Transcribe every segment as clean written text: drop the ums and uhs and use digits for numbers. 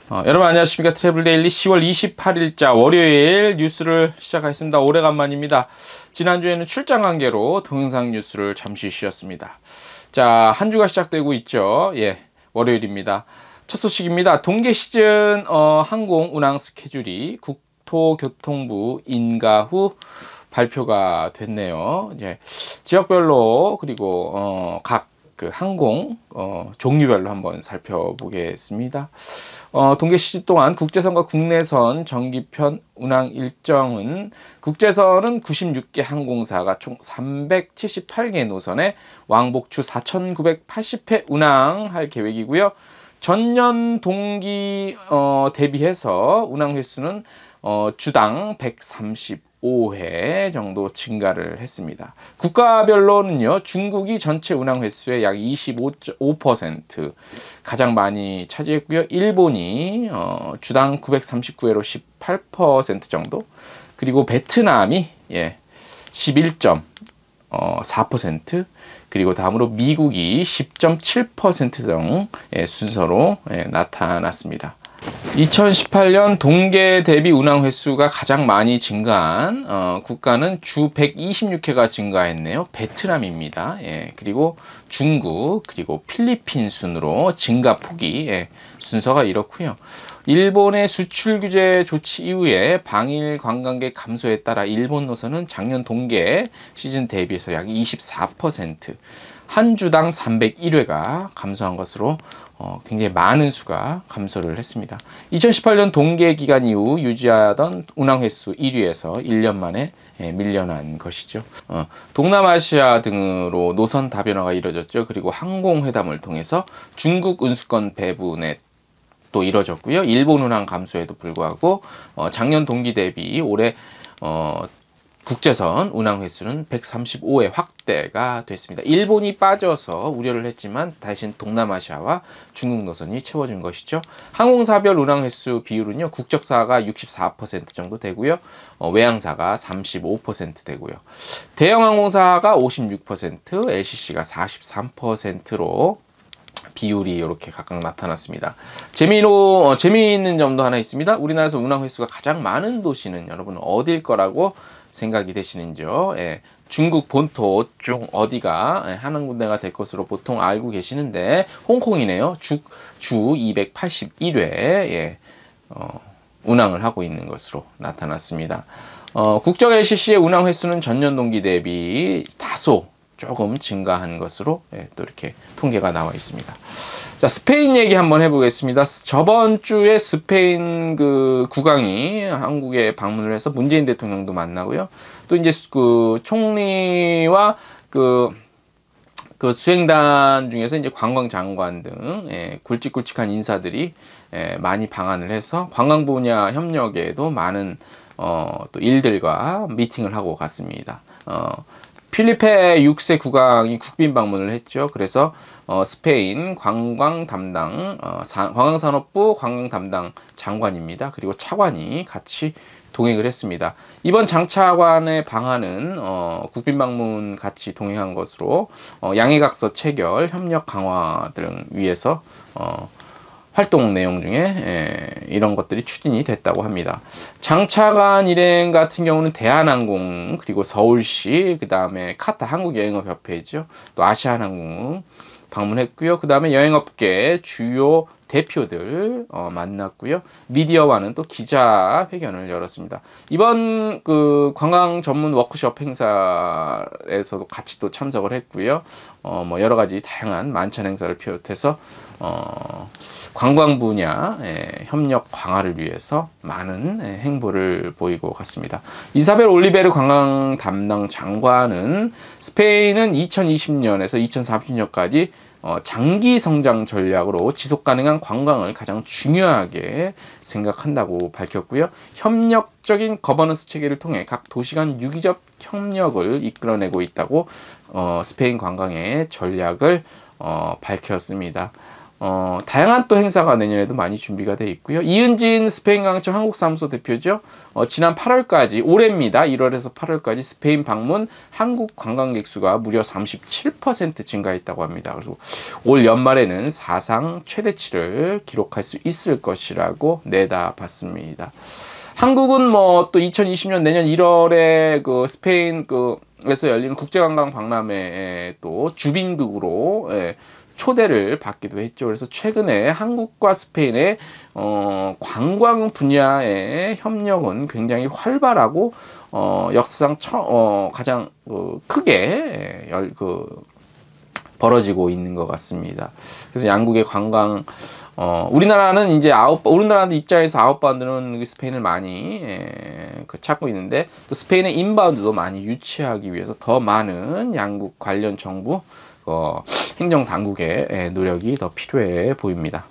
여러분 안녕하십니까. 트래블데일리 10월 28일자 월요일 뉴스를 시작하겠습니다. 오래간만입니다. 지난주에는 출장 관계로 동영상 뉴스를 잠시 쉬었습니다. 자, 한 주가 시작되고 있죠. 예, 월요일입니다. 첫 소식입니다. 동계 시즌 항공 운항 스케줄이 국토교통부 인가 후 발표가 됐네요. 이제 지역별로 그리고 각 그 항공 종류별로 한번 살펴보겠습니다. 동계 시즌 동안 국제선과 국내선 정기편 운항 일정은 국제선은 96개 항공사가 총 378개 노선에 왕복주 4,980회 운항할 계획이고요. 전년 동기 대비해서 운항 횟수는 주당 135회 정도 증가를 했습니다. 국가별로는요, 중국이 전체 운항 횟수의 약 25% 가장 많이 차지했고요. 일본이 주당 939회로 18% 정도, 그리고 베트남이 11.4%, 그리고 다음으로 미국이 10.7% 등 순서로 나타났습니다. 2018년 동계 대비 운항 횟수가 가장 많이 증가한 국가는 주 126회가 증가했네요. 베트남입니다. 그리고 중국, 그리고 필리핀 순으로 증가폭이 순서가 이렇고요. 일본의 수출 규제 조치 이후에 방일 관광객 감소에 따라 일본 노선은 작년 동계 시즌 대비해서 약 24%, 한 주당 301회가 감소한 것으로 굉장히 많은 수가 감소를 했습니다. 2018년 동계 기간 이후 유지하던 운항 횟수 1위에서 1년 만에 밀려난 것이죠. 동남아시아 등으로 노선 다변화가 이루어졌죠. 그리고 항공회담을 통해서 중국 운수권 배분에 또 이뤄졌고요. 일본 운항 감소에도 불구하고 작년 동기 대비 올해 국제선 운항 횟수는 135회 확대가 됐습니다. 일본이 빠져서 우려를 했지만 대신 동남아시아와 중국 노선이 채워준 것이죠. 항공사별 운항 횟수 비율은요, 국적사가 64% 정도 되고요, 외항사가 35% 되고요, 대형 항공사가 56%, LCC가 43%로 비율이 이렇게 각각 나타났습니다. 재미있는 점도 하나 있습니다. 우리나라에서 운항 횟수가 가장 많은 도시는 여러분 어딜 거라고 생각이 되시는지요? 중국 본토 중 어디가 하는 군데가 될 것으로 보통 알고 계시는데 홍콩이네요. 주 281회 운항을 하고 있는 것으로 나타났습니다. 국적 LCC의 운항 횟수는 전년 동기 대비 다소 조금 증가한 것으로 또 이렇게 통계가 나와 있습니다. 자, 스페인 얘기 한번 해보겠습니다. 저번 주에 스페인 그 국왕이 한국에 방문을 해서 문재인 대통령도 만나고요. 또 이제 그 총리와 그 수행단 중에서 이제 관광장관 등 굵직굵직한 인사들이 많이 방한을 해서 관광 분야 협력에도 많은 또 일들과 미팅을 하고 갔습니다. 필리페 6세 국왕이 국빈 방문을 했죠. 그래서 스페인 관광 담당 관광산업부 관광 담당 장관입니다. 그리고 차관이 같이 동행을 했습니다. 이번 장차관의 방한은 국빈 방문 같이 동행한 것으로 양해각서 체결, 협력 강화 등 위해서 활동 내용 중에 이런 것들이 추진이 됐다고 합니다. 장차관 일행 같은 경우는 대한항공, 그리고 서울시, 그 다음에 카타 한국여행업협회죠. 또 아시아나항공 방문했고요. 그 다음에 여행업계 주요 대표들 만났고요. 미디어와는 또 기자회견을 열었습니다. 이번 그 관광 전문 워크숍 행사에서도 같이 또 참석을 했고요. 뭐 여러 가지 다양한 만찬 행사를 비롯해서 관광 분야 협력 강화를 위해서 많은 행보를 보이고 갔습니다. 이사벨 올리베르 관광 담당 장관은 스페인은 2020년에서 2030년까지 장기 성장 전략으로 지속 가능한 관광을 가장 중요하게 생각한다고 밝혔고요. 협력적인 거버넌스 체계를 통해 각 도시 간 유기적 협력을 이끌어내고 있다고 스페인 관광의 전략을 밝혔습니다. 다양한 또 행사가 내년에도 많이 준비가 되어 있고요. 이은진 스페인 강청 한국사무소 대표죠. 지난 8월까지, 올해입니다. 1월에서 8월까지 스페인 방문 한국 관광객 수가 무려 37% 증가했다고 합니다. 그래서 올 연말에는 사상 최대치를 기록할 수 있을 것이라고 내다봤습니다. 한국은 뭐 또 2020년 내년 1월에 그 스페인 에서 열리는 국제관광 박람회에 또 주빈국으로 초대를 받기도 했죠. 그래서 최근에 한국과 스페인의 관광 분야의 협력은 굉장히 활발하고 역사상 가장 크게 벌어지고 있는 것 같습니다. 그래서 양국의 관광 우리나라는 이제 우리나라 입장에서 아웃바운드는 스페인을 많이 찾고 있는데, 또 스페인의 인바운드도 많이 유치하기 위해서 더 많은 양국 관련 정부 행정 당국의 노력이 더 필요해 보입니다.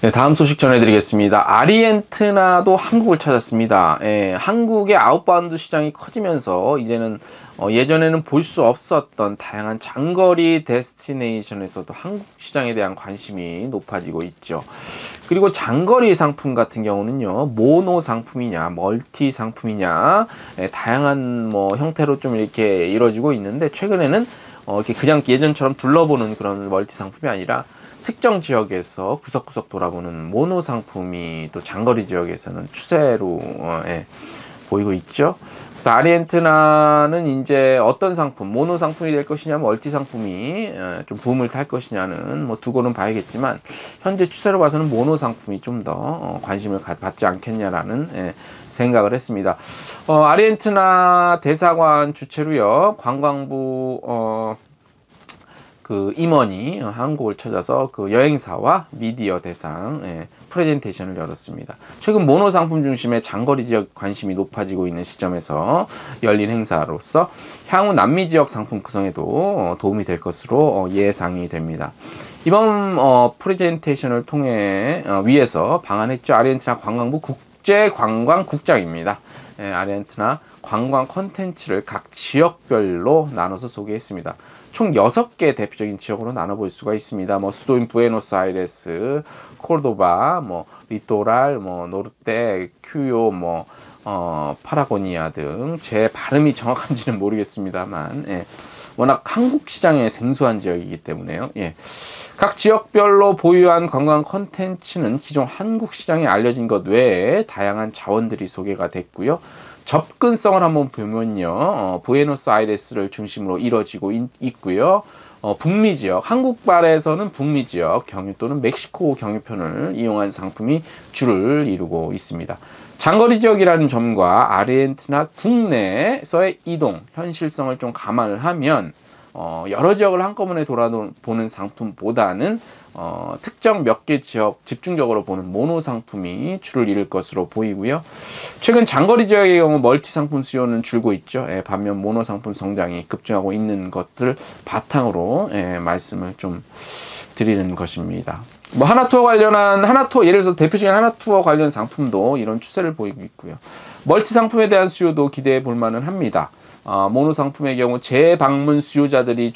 네, 다음 소식 전해드리겠습니다. 아르헨티나도 한국을 찾았습니다. 한국의 아웃바운드 시장이 커지면서 이제는 예전에는 볼 수 없었던 다양한 장거리 데스티네이션에서도 한국 시장에 대한 관심이 높아지고 있죠. 그리고 장거리 상품 같은 경우는요, 모노 상품이냐 멀티 상품이냐 다양한 형태로 좀 이렇게 이루어지고 있는데, 최근에는 이렇게 그냥 예전처럼 둘러보는 그런 멀티 상품이 아니라 특정 지역에서 구석구석 돌아보는 모노 상품이 또 장거리 지역에서는 추세로 보이고 있죠. 그래서 아르헨티나는 이제 어떤 상품, 모노 상품이 될 것이냐, 멀티 상품이 좀 붐을 탈 것이냐는 두고는 봐야겠지만, 현재 추세로 봐서는 모노 상품이 좀 더 관심을 받지 않겠냐라는 생각을 했습니다. 아르헨티나 대사관 주최로요, 관광부 임원이 한국을 찾아서 여행사와 미디어 대상 프레젠테이션을 열었습니다. 최근 모노 상품 중심의 장거리 지역 관심이 높아지고 있는 시점에서 열린 행사로서 향후 남미 지역 상품 구성에도 도움이 될 것으로 예상이 됩니다. 이번 프레젠테이션을 통해 위에서 방한했죠. 아르헨티나 관광부 국제관광국장입니다. 아르헨티나 관광 콘텐츠를 각 지역별로 나눠서 소개했습니다. 총 6개 대표적인 지역으로 나눠볼 수가 있습니다. 수도인 부에노스아이레스, 콜도바, 리토랄, 노르테, 큐요, 파라고니아 등, 제 발음이 정확한지는 모르겠습니다만, 워낙 한국 시장에 생소한 지역이기 때문에요. 각 지역별로 보유한 관광 콘텐츠는 기존 한국 시장에 알려진 것 외에 다양한 자원들이 소개가 됐고요. 접근성을 한번 보면요, 부에노스아이레스를 중심으로 이루어지고 있고요. 북미 지역, 한국발에서는 북미 지역 경유 또는 멕시코 경유편을 이용한 상품이 주를 이루고 있습니다. 장거리 지역이라는 점과 아르헨티나 국내에서의 이동 현실성을 좀 감안을 하면 여러 지역을 한꺼번에 돌아보는 상품보다는 특정 몇 개 지역 집중적으로 보는 모노 상품이 주를 이룰 것으로 보이고요. 최근 장거리 지역의 경우 멀티 상품 수요는 줄고 있죠. 반면 모노 상품 성장이 급증하고 있는 것들 바탕으로 말씀을 좀 드리는 것입니다. 하나투어 예를 들어서 대표적인 하나투어 관련 상품도 이런 추세를 보이고 있고요. 멀티 상품에 대한 수요도 기대해 볼 만은 합니다. 모노 상품의 경우 재방문 수요자들이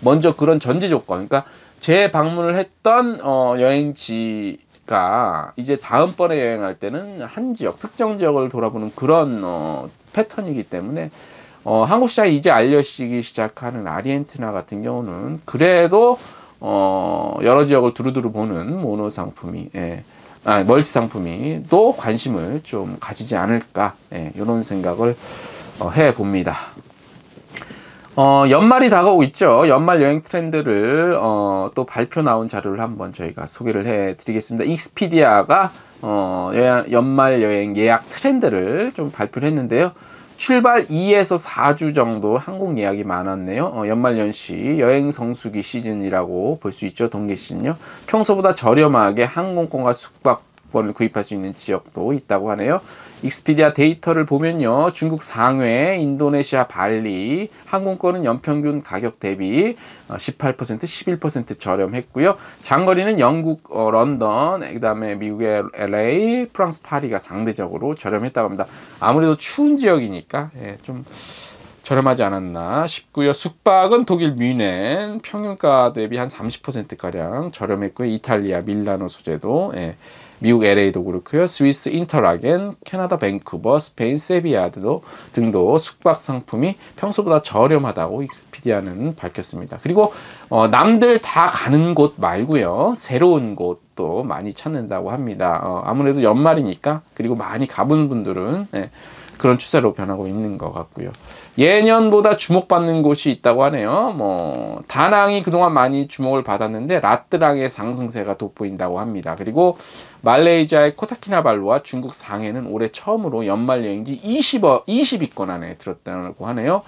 먼저 그런 전제 조건, 그러니까 재방문을 했던 여행지가 이제 다음번에 여행할 때는 한 지역, 특정 지역을 돌아보는 그런 패턴이기 때문에 한국 시장이 이제 알려지기 시작하는 아르헨티나 같은 경우는 그래도 여러 지역을 두루두루 보는 모노 상품이 멀티 상품이 또 관심을 좀 가지지 않을까, 이런 생각을 해봅니다. 연말이 다가오고 있죠. 연말 여행 트렌드를 또 발표 나온 자료를 한번 저희가 소개를 해드리겠습니다. 익스피디아가 연말 여행 예약 트렌드를 좀 발표를 했는데요. 출발 2에서 4주 정도 항공 예약이 많았네요. 연말연시 여행 성수기 시즌이라고 볼 수 있죠. 동계 시즌요. 평소보다 저렴하게 항공권과 숙박권을 구입할 수 있는 지역도 있다고 하네요. 익스피디아 데이터를 보면요, 중국 상해, 인도네시아 발리 항공권은 연평균 가격 대비 18%, 11% 저렴했고요. 장거리는 영국 런던, 그 다음에 미국의 LA, 프랑스 파리가 상대적으로 저렴했다고 합니다. 아무래도 추운 지역이니까 좀 저렴하지 않았나 싶고요. 숙박은 독일 뮌헨 평균가 대비 한 30%가량 저렴했고요. 이탈리아 밀라노 소재도, 예, 미국 LA도 그렇고요. 스위스 인터라겐, 캐나다 밴쿠버, 스페인 세비야도 등도 숙박 상품이 평소보다 저렴하다고 익스피디아는 밝혔습니다. 그리고 남들 다 가는 곳 말고요. 새로운 곳도 많이 찾는다고 합니다. 아무래도 연말이니까, 그리고 많이 가본 분들은, 예, 그런 추세로 변하고 있는 것 같고요. 예년보다 주목받는 곳이 있다고 하네요. 뭐 다낭이 그동안 많이 주목을 받았는데 라뜨랑의 상승세가 돋보인다고 합니다. 그리고 말레이시아의 코타키나발루와 중국 상해는 올해 처음으로 연말 여행지 20위권 안에 들었다고 하네요.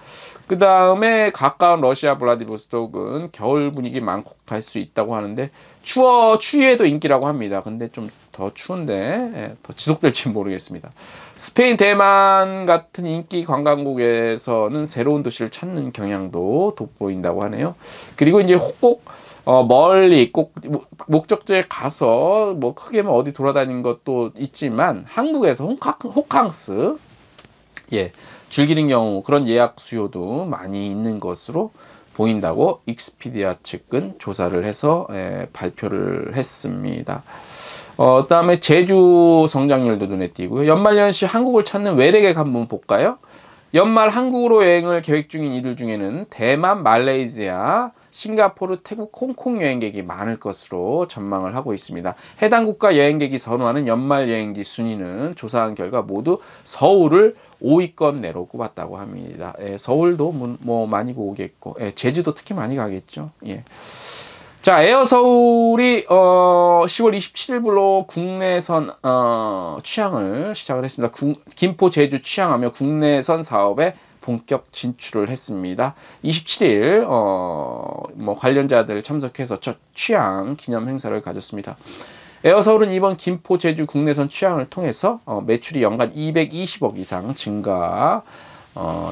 그 다음에 가까운 러시아 블라디보스톡은 겨울 분위기 만끽할 수 있다고 하는데 추위에도 인기라고 합니다. 근데 좀 더 추운데, 예, 더 지속될지 모르겠습니다. 스페인, 대만 같은 인기 관광국에서는 새로운 도시를 찾는 경향도 돋보인다고 하네요. 그리고 이제 꼭 멀리 꼭 목적지에 가서 뭐 크게 뭐 어디 돌아다니는 것도 있지만 한국에서 호캉스, 예, 즐기는 경우 그런 예약 수요도 많이 있는 것으로 보인다고 익스피디아 측은 조사를 해서, 예, 발표를 했습니다. 그다음에 제주 성장률도 눈에 띄고요. 연말연시 한국을 찾는 외래객 한번 볼까요? 연말 한국으로 여행을 계획 중인 이들 중에는 대만, 말레이시아, 싱가포르, 태국, 홍콩 여행객이 많을 것으로 전망을 하고 있습니다. 해당 국가 여행객이 선호하는 연말 여행지 순위는 조사한 결과 모두 서울을 5위권 내로 꼽았다고 합니다. 예, 서울도 뭐 많이 오겠고, 예, 제주도 특히 많이 가겠죠. 예. 자, 에어서울이 10월 27일부로 국내선 취항을 시작을 했습니다. 김포, 제주 취항하며 국내선 사업에 본격 진출을 했습니다. 27일 뭐 관련자들 참석해서 첫 취항 기념 행사를 가졌습니다. 에어서울은 이번 김포, 제주 국내선 취항을 통해서 매출이 연간 220억 이상 증가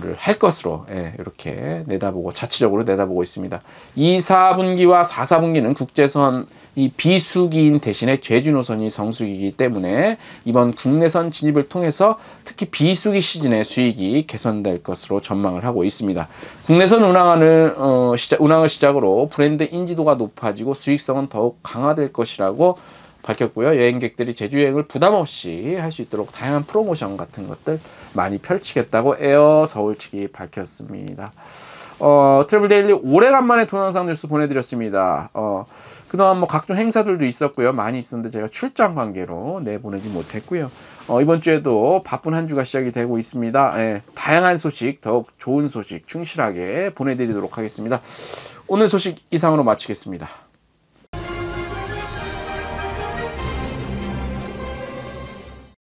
를 할 것으로, 예, 이렇게 내다보고 자체적으로 내다보고 있습니다. 2, 4분기와 4, 4분기는 국제선 이 비수기인 대신에 제주 노선이 성수기이기 때문에 이번 국내선 진입을 통해서 특히 비수기 시즌의 수익이 개선될 것으로 전망을 하고 있습니다. 국내선 운항을 시작으로 브랜드 인지도가 높아지고 수익성은 더욱 강화될 것이라고 밝혔고요. 여행객들이 제주 여행을 부담 없이 할 수 있도록 다양한 프로모션 같은 것들 많이 펼치겠다고 에어 서울 측이 밝혔습니다. 트래블데일리 오래간만에 동영상 뉴스 보내드렸습니다. 그동안 뭐 각종 행사들도 있었고요. 많이 있었는데 제가 출장 관계로 내보내지 못했고요. 이번 주에도 바쁜 한 주가 시작이 되고 있습니다. 예, 다양한 소식, 더욱 좋은 소식 충실하게 보내드리도록 하겠습니다. 오늘 소식 이상으로 마치겠습니다.